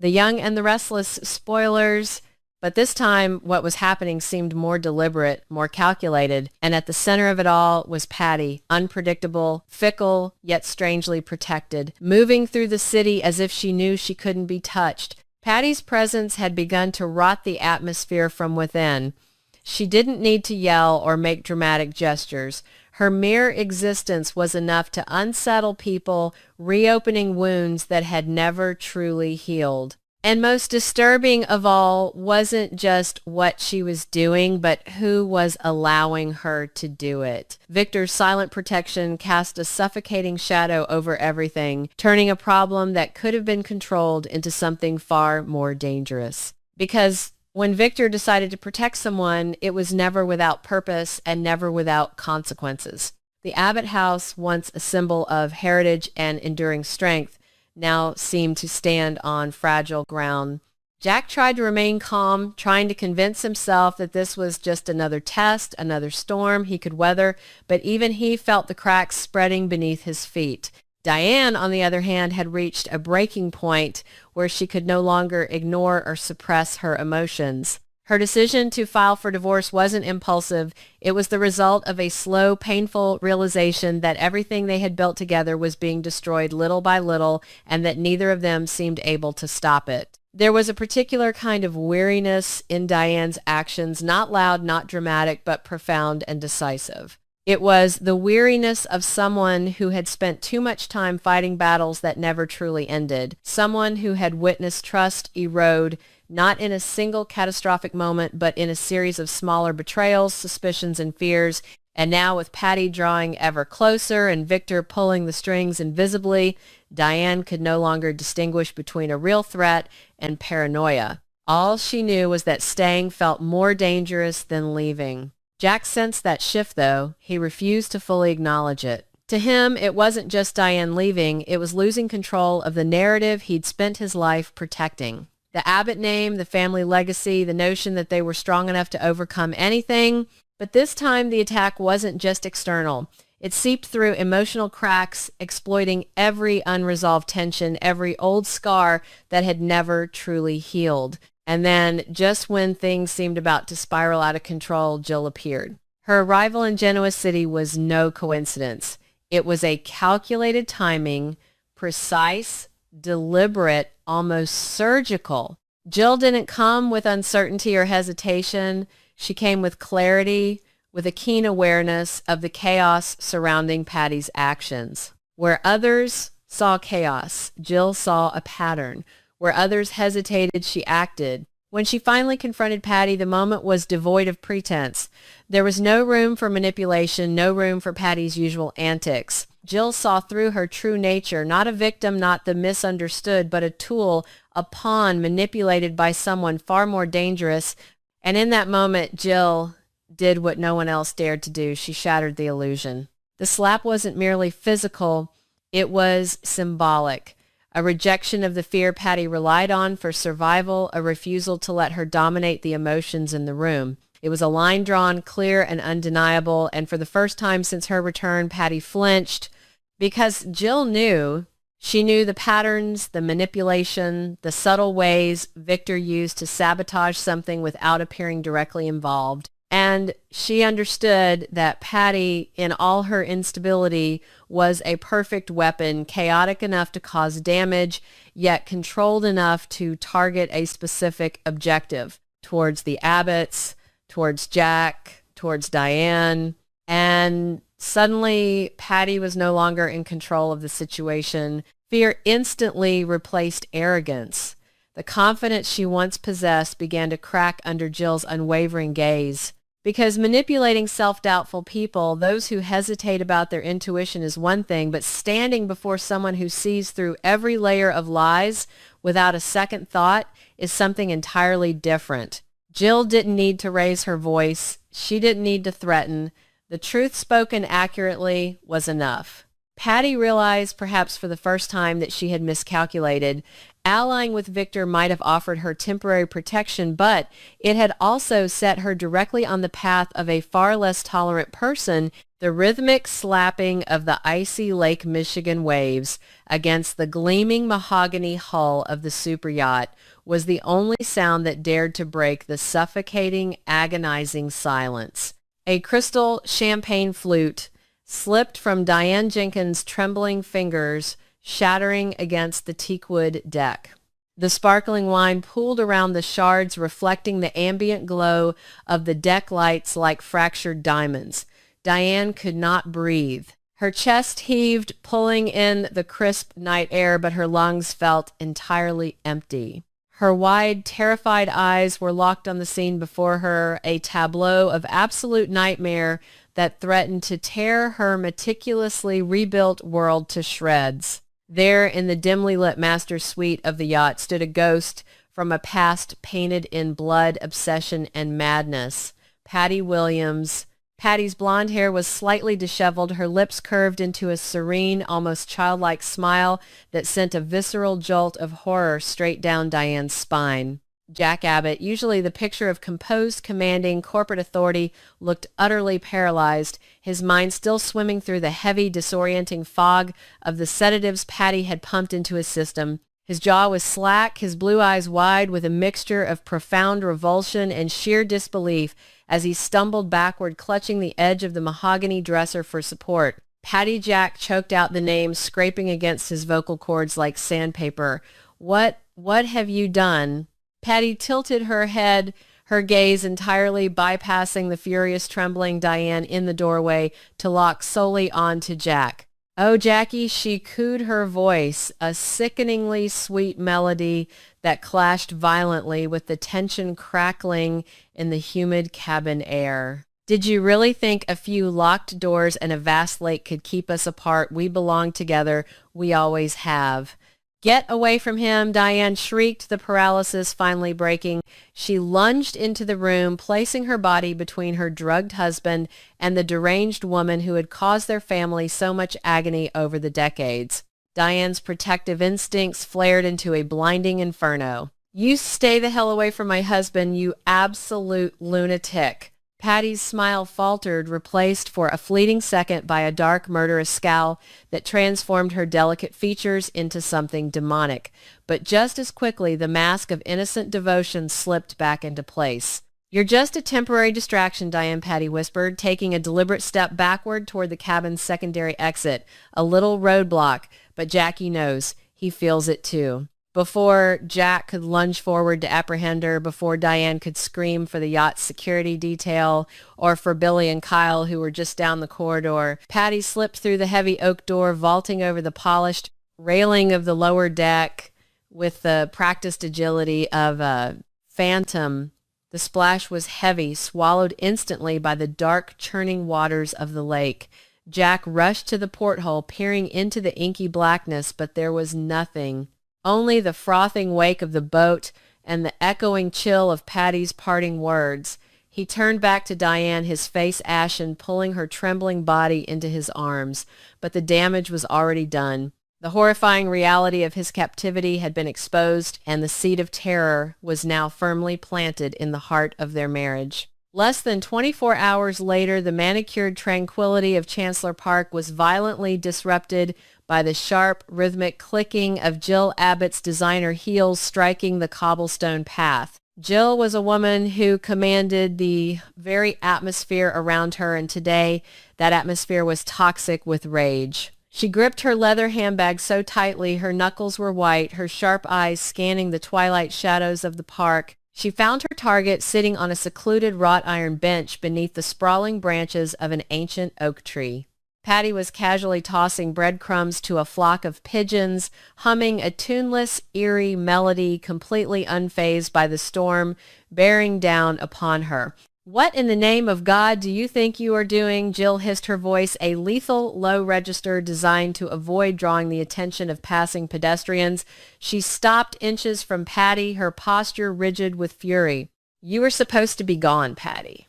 The Young and the Restless spoilers, but this time what was happening seemed more deliberate, more calculated, and at the center of it all was Patty, unpredictable, fickle, yet strangely protected, moving through the city as if she knew she couldn't be touched. Patty's presence had begun to rot the atmosphere from within. She didn't need to yell or make dramatic gestures. Her mere existence was enough to unsettle people, reopening wounds that had never truly healed. And most disturbing of all wasn't just what she was doing, but who was allowing her to do it. Victor's silent protection cast a suffocating shadow over everything, turning a problem that could have been controlled into something far more dangerous. Because when Victor decided to protect someone, it was never without purpose and never without consequences. The Abbott house, once a symbol of heritage and enduring strength, now seemed to stand on fragile ground. Jack tried to remain calm, trying to convince himself that this was just another test, another storm he could weather, but even he felt the cracks spreading beneath his feet. Diane, on the other hand, had reached a breaking point where she could no longer ignore or suppress her emotions. Her decision to file for divorce wasn't impulsive. It was the result of a slow, painful realization that everything they had built together was being destroyed little by little, and that neither of them seemed able to stop it. There was a particular kind of weariness in Diane's actions, not loud, not dramatic, but profound and decisive. It was the weariness of someone who had spent too much time fighting battles that never truly ended, someone who had witnessed trust erode, not in a single catastrophic moment, but in a series of smaller betrayals, suspicions, and fears. And now with Patty drawing ever closer and Victor pulling the strings invisibly, Diane could no longer distinguish between a real threat and paranoia. All she knew was that staying felt more dangerous than leaving. Jack sensed that shift, though. He refused to fully acknowledge it. To him, it wasn't just Diane leaving, it was losing control of the narrative he'd spent his life protecting. The Abbott name, the family legacy, the notion that they were strong enough to overcome anything. But this time the attack wasn't just external. It seeped through emotional cracks, exploiting every unresolved tension, every old scar that had never truly healed. And then, just when things seemed about to spiral out of control, Jill appeared. Her arrival in Genoa City was no coincidence. It was a calculated timing, precise, deliberate, almost surgical. Jill didn't come with uncertainty or hesitation. She came with clarity, with a keen awareness of the chaos surrounding Patty's actions. Where others saw chaos, Jill saw a pattern. Where others hesitated, she acted. When she finally confronted Patty, the moment was devoid of pretense. There was no room for manipulation, no room for Patty's usual antics. Jill saw through her true nature, not a victim, not the misunderstood, but a tool, a pawn manipulated by someone far more dangerous. And in that moment, Jill did what no one else dared to do. She shattered the illusion. The slap wasn't merely physical, it was symbolic. A rejection of the fear Patty relied on for survival, a refusal to let her dominate the emotions in the room. It was a line drawn, clear and undeniable, and for the first time since her return, Patty flinched because Jill knew. She knew the patterns, the manipulation, the subtle ways Victor used to sabotage something without appearing directly involved. And she understood that Patty, in all her instability, was a perfect weapon, chaotic enough to cause damage, yet controlled enough to target a specific objective towards the Abbotts, towards Jack, towards Diane. And suddenly, Patty was no longer in control of the situation. Fear instantly replaced arrogance. The confidence she once possessed began to crack under Jill's unwavering gaze. Because manipulating self-doubtful people, those who hesitate about their intuition, is one thing, but standing before someone who sees through every layer of lies without a second thought is something entirely different. Jill didn't need to raise her voice. She didn't need to threaten. The truth spoken accurately was enough. Patty realized, perhaps for the first time, that she had miscalculated. Allying with Victor might have offered her temporary protection, but it had also set her directly on the path of a far less tolerant person The rhythmic slapping of the icy Lake Michigan waves against the gleaming mahogany hull of the super yacht was the only sound that dared to break the suffocating, agonizing silence. A crystal champagne flute slipped from Diane Jenkins' trembling fingers, shattering against the teakwood deck. The sparkling wine pooled around the shards, reflecting the ambient glow of the deck lights like fractured diamonds. Diane could not breathe. Her chest heaved, pulling in the crisp night air, but her lungs felt entirely empty. Her wide, terrified eyes were locked on the scene before her, a tableau of absolute nightmare that threatened to tear her meticulously rebuilt world to shreds. There, in the dimly lit master suite of the yacht, stood a ghost from a past painted in blood, obsession, and madness. Patty Williams. Patty's blonde hair was slightly disheveled, her lips curved into a serene, almost childlike smile that sent a visceral jolt of horror straight down Diane's spine. Jack Abbott, usually the picture of composed, commanding corporate authority, looked utterly paralyzed, his mind still swimming through the heavy, disorienting fog of the sedatives Patty had pumped into his system. His jaw was slack, his blue eyes wide with a mixture of profound revulsion and sheer disbelief as he stumbled backward, clutching the edge of the mahogany dresser for support. Patty Jack choked out the name, scraping against his vocal cords like sandpaper. What have you done? Patty tilted her head, her gaze entirely bypassing the furious, trembling Diane in the doorway to lock solely on to Jack. Oh, Jackie, she cooed, her voice, a sickeningly sweet melody that clashed violently with the tension crackling in the humid cabin air. Did you really think a few locked doors and a vast lake could keep us apart? We belong together. We always have. Get away from him, Diane shrieked, the paralysis finally breaking. She lunged into the room, placing her body between her drugged husband and the deranged woman who had caused their family so much agony over the decades. Diane's protective instincts flared into a blinding inferno. You stay the hell away from my husband, you absolute lunatic. Patty's smile faltered, replaced for a fleeting second by a dark, murderous scowl that transformed her delicate features into something demonic. But just as quickly, the mask of innocent devotion slipped back into place. You're just a temporary distraction, Diane, Patty whispered, taking a deliberate step backward toward the cabin's secondary exit. A little roadblock, but Jackie knows. He feels it too. Before Jack could lunge forward to apprehend her, before Diane could scream for the yacht's security detail or for Billy and Kyle, who were just down the corridor, Patty slipped through the heavy oak door, vaulting over the polished railing of the lower deck with the practiced agility of a phantom. The splash was heavy, swallowed instantly by the dark, churning waters of the lake. Jack rushed to the porthole, peering into the inky blackness, but there was nothing. Only the frothing wake of the boat and the echoing chill of Patty's parting words. He turned back to Diane, his face ashen, pulling her trembling body into his arms. But the damage was already done. The horrifying reality of his captivity had been exposed, and the seed of terror was now firmly planted in the heart of their marriage. Less than 24 hours later, the manicured tranquility of Chancellor Park was violently disrupted by the sharp, rhythmic clicking of Jill Abbott's designer heels striking the cobblestone path. Jill was a woman who commanded the very atmosphere around her, and today that atmosphere was toxic with rage. She gripped her leather handbag so tightly her knuckles were white, her sharp eyes scanning the twilight shadows of the park. She found her target sitting on a secluded wrought iron bench beneath the sprawling branches of an ancient oak tree. Patty was casually tossing breadcrumbs to a flock of pigeons, humming a tuneless, eerie melody, completely unfazed by the storm bearing down upon her. What in the name of God do you think you are doing? Jill hissed, her voice a lethal low register designed to avoid drawing the attention of passing pedestrians. She stopped inches from Patty, her posture rigid with fury. You were supposed to be gone, Patty.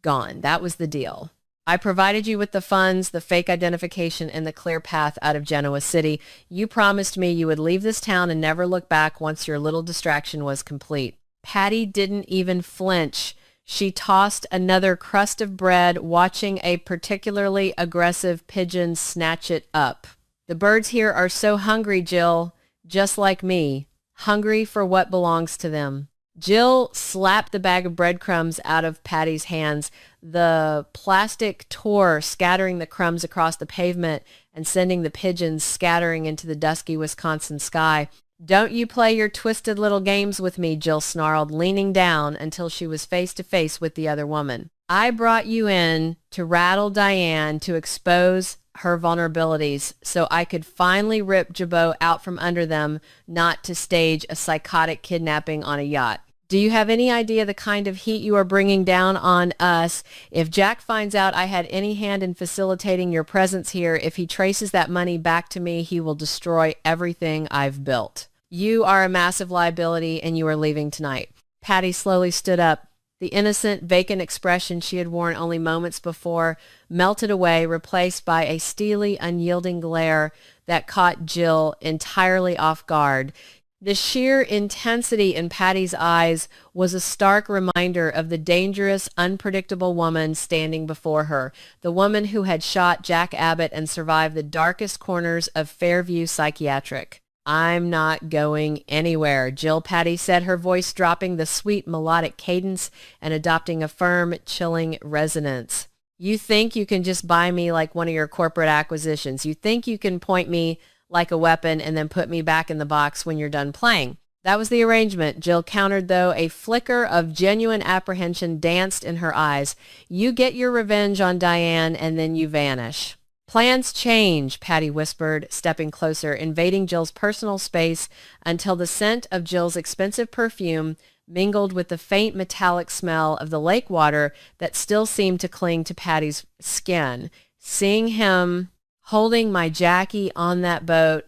Gone. That was the deal. I provided you with the funds, the fake identification, and the clear path out of Genoa City. You promised me you would leave this town and never look back once your little distraction was complete. Patty didn't even flinch. She tossed another crust of bread, watching a particularly aggressive pigeon snatch it up. The birds here are so hungry, Jill, just like me, hungry for what belongs to them. Jill slapped the bag of breadcrumbs out of Patty's hands. The plastic tore, scattering the crumbs across the pavement and sending the pigeons scattering into the dusky Wisconsin sky. "Don't you play your twisted little games with me," Jill snarled, leaning down until she was face to face with the other woman. "I brought you in to rattle Diane, to expose her vulnerabilities, so I could finally rip Jabot out from under them, not to stage a psychotic kidnapping on a yacht. Do you have any idea the kind of heat you are bringing down on us? If Jack finds out I had any hand in facilitating your presence here, if he traces that money back to me, he will destroy everything I've built. You are a massive liability, and you are leaving tonight." Patty slowly stood up. The innocent, vacant expression she had worn only moments before melted away, replaced by a steely, unyielding glare that caught Jill entirely off guard. The sheer intensity in Patty's eyes was a stark reminder of the dangerous, unpredictable woman standing before her, the woman who had shot Jack Abbott and survived the darkest corners of Fairview Psychiatric. "I'm not going anywhere," Jill Patty said, her voice dropping the sweet melodic cadence and adopting a firm, chilling resonance. "You think you can just buy me like one of your corporate acquisitions. You think you can point me like a weapon and then put me back in the box when you're done playing." "That was the arrangement," Jill countered, though a flicker of genuine apprehension danced in her eyes. "You get your revenge on Diane and then you vanish." "Plans change," Patty whispered, stepping closer, invading Jill's personal space until the scent of Jill's expensive perfume mingled with the faint metallic smell of the lake water that still seemed to cling to Patty's skin. Seeing him holding my Jackie on that boat,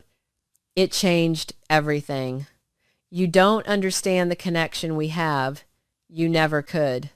it changed everything. "You don't understand the connection we have. You never could.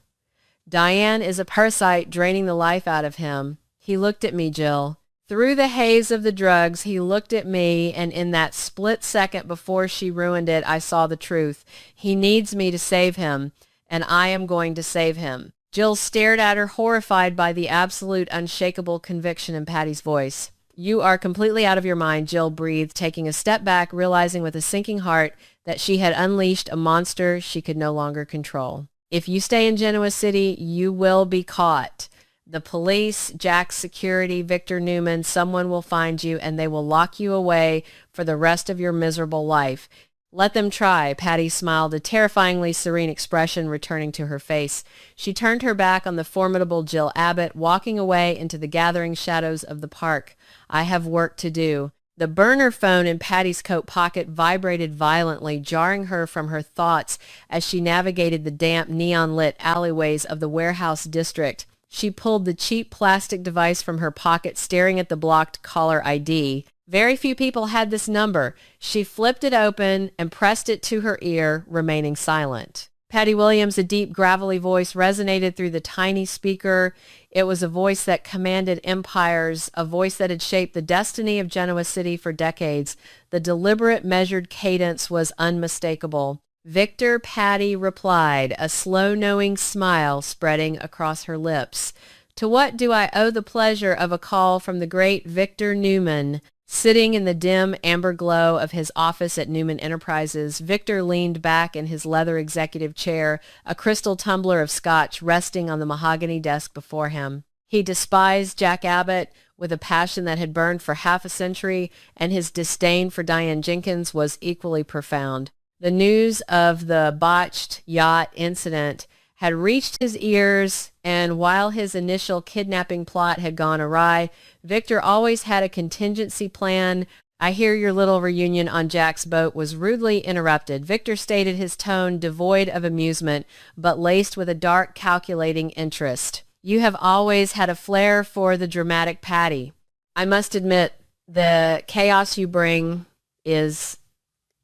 Diane is a parasite draining the life out of him." He looked at me, Jill. Through the haze of the drugs, he looked at me, and in that split second before she ruined it, I saw the truth. He needs me to save him, and I am going to save him. Jill stared at her, horrified by the absolute, unshakable conviction in Patty's voice. "You are completely out of your mind," Jill breathed, taking a step back, realizing with a sinking heart that she had unleashed a monster she could no longer control. "If you stay in Genoa City, you will be caught. The police, Jack's security, Victor Newman, someone will find you, and they will lock you away for the rest of your miserable life." "Let them try," Patty smiled, a terrifyingly serene expression returning to her face. She turned her back on the formidable Jill Abbott, walking away into the gathering shadows of the park. "I have work to do." The burner phone in Patty's coat pocket vibrated violently, jarring her from her thoughts as she navigated the damp, neon-lit alleyways of the warehouse district. She pulled the cheap plastic device from her pocket, staring at the blocked caller ID. Very few people had this number. She flipped it open and pressed it to her ear, remaining silent. Patty Williams' a deep, gravelly voice resonated through the tiny speaker. It was a voice that commanded empires, a voice that had shaped the destiny of Genoa City for decades. The deliberate, measured cadence was unmistakable. "Victor," Patty replied, a slow, knowing smile spreading across her lips. "To what do I owe the pleasure of a call from the great Victor Newman?" Sitting in the dim amber glow of his office at Newman Enterprises, Victor leaned back in his leather executive chair, a crystal tumbler of scotch resting on the mahogany desk before him. He despised Jack Abbott with a passion that had burned for half a century, and his disdain for Diane Jenkins was equally profound. The news of the botched yacht incident had reached his ears, and while his initial kidnapping plot had gone awry, Victor always had a contingency plan. "I hear your little reunion on Jack's boat was rudely interrupted," Victor stated, his tone devoid of amusement, but laced with a dark, calculating interest. "You have always had a flair for the dramatic, Patty. I must admit, the chaos you bring is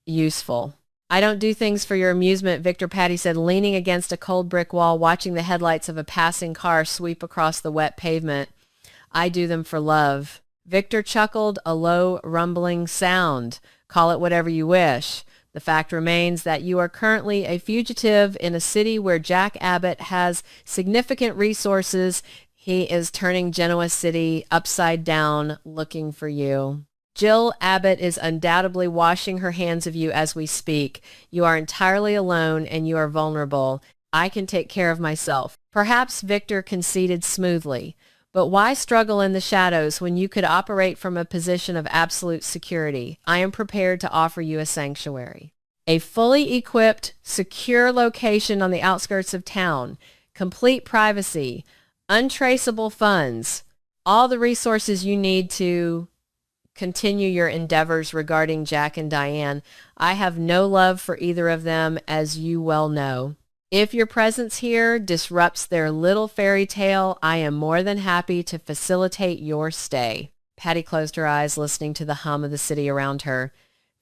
useful." "I don't do things for your amusement," Victor Patty said, leaning against a cold brick wall, watching the headlights of a passing car sweep across the wet pavement. "I do them for love." Victor chuckled, a low, rumbling sound. "Call it whatever you wish. The fact remains that you are currently a fugitive in a city where Jack Abbott has significant resources. He is turning Genoa City upside down looking for you. Jill Abbott is undoubtedly washing her hands of you as we speak. You are entirely alone and you are vulnerable. I can take care of myself. Perhaps Victor conceded smoothly. But why struggle in the shadows when you could operate from a position of absolute security? I am prepared to offer you a sanctuary. A fully equipped, secure location on the outskirts of town, complete privacy, untraceable funds, all the resources you need to continue your endeavors regarding Jack and Diane. I have no love for either of them, as you well know. If your presence here disrupts their little fairy tale, I am more than happy to facilitate your stay. Patty closed her eyes, listening to the hum of the city around her.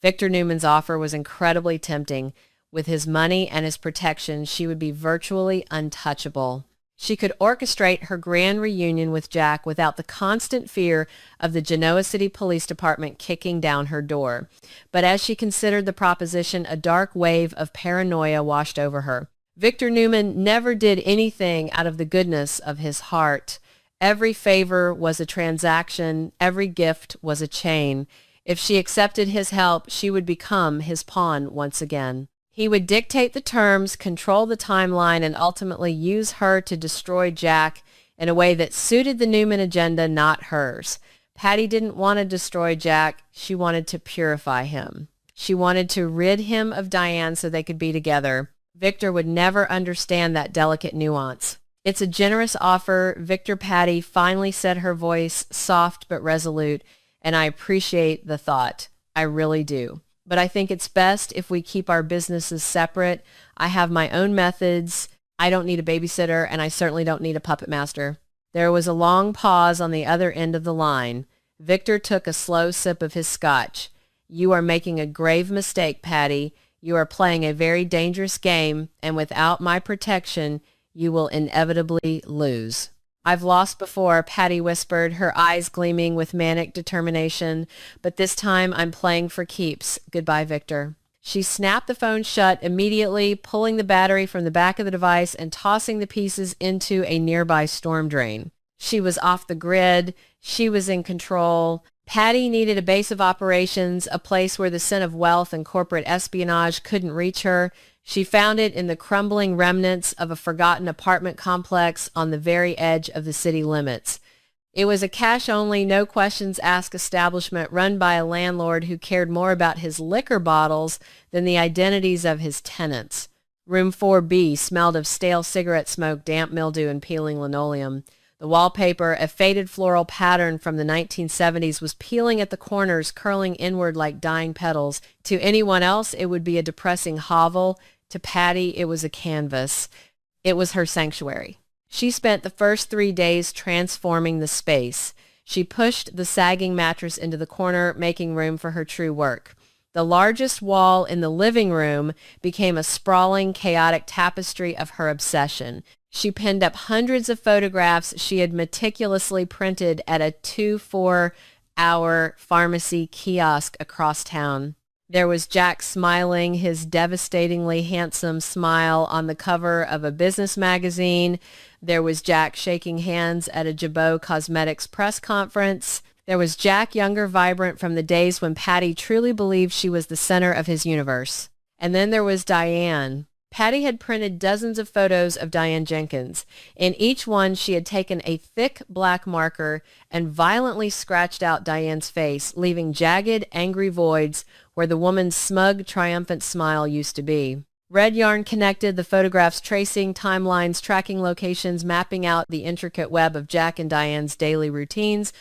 Victor Newman's offer was incredibly tempting. With his money and his protection, she would be virtually untouchable. She could orchestrate her grand reunion with Jack without the constant fear of the Genoa City Police Department kicking down her door. But as she considered the proposition, a dark wave of paranoia washed over her. Victor Newman never did anything out of the goodness of his heart. Every favor was a transaction. Every gift was a chain. If she accepted his help, she would become his pawn once again. He would dictate the terms, control the timeline, and ultimately use her to destroy Jack in a way that suited the Newman agenda, not hers. Patty didn't want to destroy Jack. She wanted to purify him. She wanted to rid him of Diane so they could be together. Victor would never understand that delicate nuance. It's a generous offer. Victor Patty finally said, her voice soft but resolute, and I appreciate the thought. I really do. But I think it's best if we keep our businesses separate. I have my own methods. I don't need a babysitter, and I certainly don't need a puppet master. There was a long pause on the other end of the line. Victor took a slow sip of his scotch. You are making a grave mistake, Patty. You are playing a very dangerous game, and without my protection, you will inevitably lose. I've lost before, Patty whispered, her eyes gleaming with manic determination, but this time I'm playing for keeps. Goodbye, Victor. She snapped the phone shut immediately, pulling the battery from the back of the device and tossing the pieces into a nearby storm drain. She was off the grid. She was in control. Patty needed a base of operations, a place where the scent of wealth and corporate espionage couldn't reach her. She found it in the crumbling remnants of a forgotten apartment complex on the very edge of the city limits. It was a cash-only, no-questions-asked establishment run by a landlord who cared more about his liquor bottles than the identities of his tenants. Room 4B smelled of stale cigarette smoke, damp mildew, and peeling linoleum. The wallpaper, a faded floral pattern from the 1970s, was peeling at the corners, curling inward like dying petals. To anyone else, it would be a depressing hovel. To Patty, it was a canvas. It was her sanctuary. She spent the first 3 days transforming the space. She pushed the sagging mattress into the corner, making room for her true work. The largest wall in the living room became a sprawling, chaotic tapestry of her obsession. She pinned up hundreds of photographs she had meticulously printed at a 2-4-hour pharmacy kiosk across town. There was Jack smiling his devastatingly handsome smile on the cover of a business magazine. There was Jack shaking hands at a Jabot Cosmetics press conference. There was Jack, younger, vibrant, from the days when Patty truly believed she was the center of his universe. And then there was Diane. Patty had printed dozens of photos of Diane Jenkins. In each one, she had taken a thick black marker and violently scratched out Diane's face, leaving jagged, angry voids where the woman's smug, triumphant smile used to be. Red yarn connected the photographs, tracing timelines, tracking locations, mapping out the intricate web of Jack and Diane's daily routines.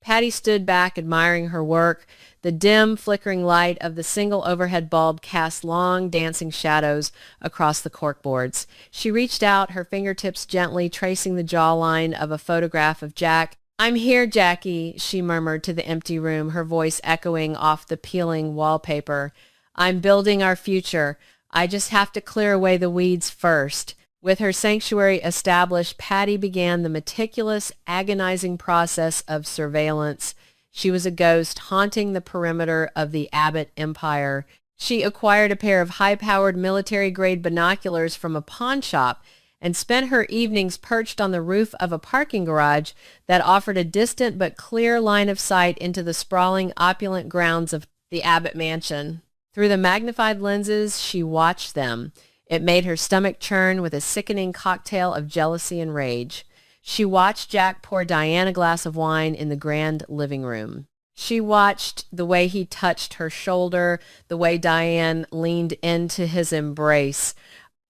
Patty stood back, admiring her work. The dim, flickering light of the single overhead bulb cast long, dancing shadows across the corkboards. She reached out, her fingertips gently tracing the jawline of a photograph of Jack. "I'm here, Jackie," she murmured to the empty room, her voice echoing off the peeling wallpaper. "I'm building our future. I just have to clear away the weeds first." With her sanctuary established, Patty began the meticulous, agonizing process of surveillance. She was a ghost haunting the perimeter of the Abbott empire. She acquired a pair of high-powered military-grade binoculars from a pawn shop and spent her evenings perched on the roof of a parking garage that offered a distant but clear line of sight into the sprawling, opulent grounds of the Abbott mansion. Through the magnified lenses, she watched them. It made her stomach churn with a sickening cocktail of jealousy and rage. She watched Jack pour Diane a glass of wine in the grand living room. She watched the way he touched her shoulder, the way Diane leaned into his embrace.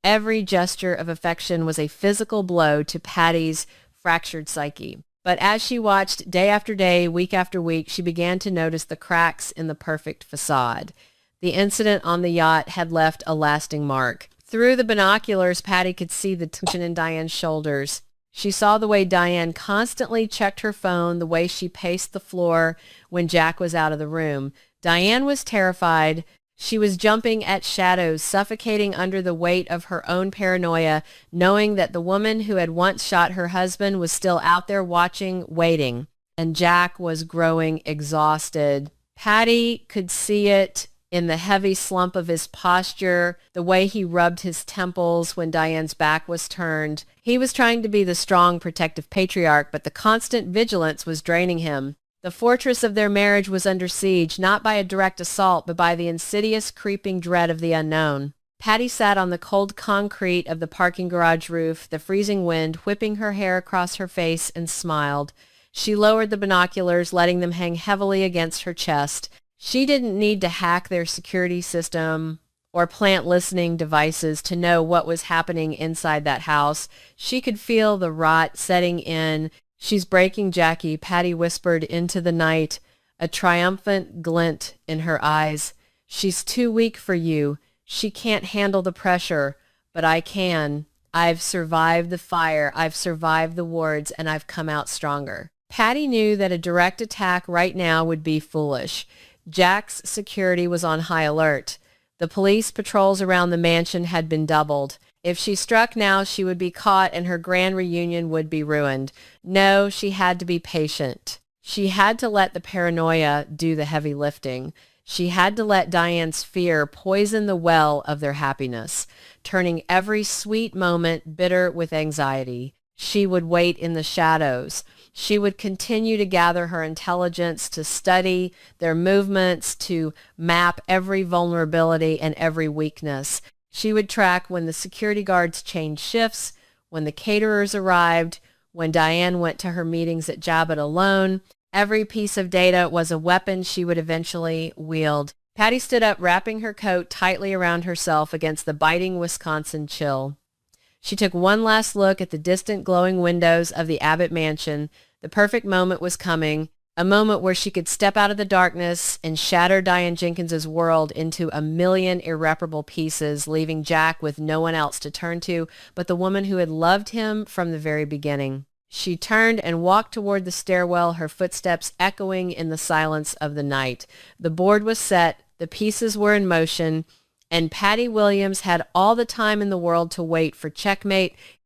Every gesture of affection was a physical blow to Patty's fractured psyche. But as she watched day after day, week after week, she began to notice the cracks in the perfect facade. The incident on the yacht had left a lasting mark. Through the binoculars, Patty could see the tension in Diane's shoulders. She saw the way Diane constantly checked her phone, the way she paced the floor when Jack was out of the room. Diane was terrified. She was jumping at shadows, suffocating under the weight of her own paranoia, knowing that the woman who had once shot her husband was still out there watching, waiting, and Jack was growing exhausted. Patty could see it in the heavy slump of his posture, the way he rubbed his temples when Diane's back was turned. He was trying to be the strong, protective patriarch, but the constant vigilance was draining him. The fortress of their marriage was under siege, not by a direct assault, but by the insidious, creeping dread of the unknown. Patty sat on the cold concrete of the parking garage roof, the freezing wind whipping her hair across her face, and smiled. She lowered the binoculars, letting them hang heavily against her chest. She didn't need to hack their security system or plant listening devices to know what was happening inside that house. She could feel the rot setting in. "She's breaking, Jackie," Patty whispered into the night, a triumphant glint in her eyes. "She's too weak for you. She can't handle the pressure, but I can. I've survived the fire, I've survived the wards, and I've come out stronger." Patty knew that a direct attack right now would be foolish. Jack's security was on high alert. The police patrols around the mansion had been doubled. If she struck now, she would be caught and her grand reunion would be ruined. No, she had to be patient. She had to let the paranoia do the heavy lifting. She had to let Diane's fear poison the well of their happiness, turning every sweet moment bitter with anxiety. She would wait in the shadows. She would continue to gather her intelligence, to study their movements, to map every vulnerability and every weakness. She would track when the security guards changed shifts, when the caterers arrived, when Diane went to her meetings at Jabot alone. Every piece of data was a weapon she would eventually wield. Patty stood up, wrapping her coat tightly around herself against the biting Wisconsin chill. She took one last look at the distant glowing windows of the Abbott mansion. The perfect moment was coming, a moment where she could step out of the darkness and shatter Diane Jenkins's world into a million irreparable pieces, leaving Jack with no one else to turn to but the woman who had loved him from the very beginning. She turned and walked toward the stairwell, her footsteps echoing in the silence of the night. The board was set, the pieces were in motion, and Patty Williams had all the time in the world to wait for checkmate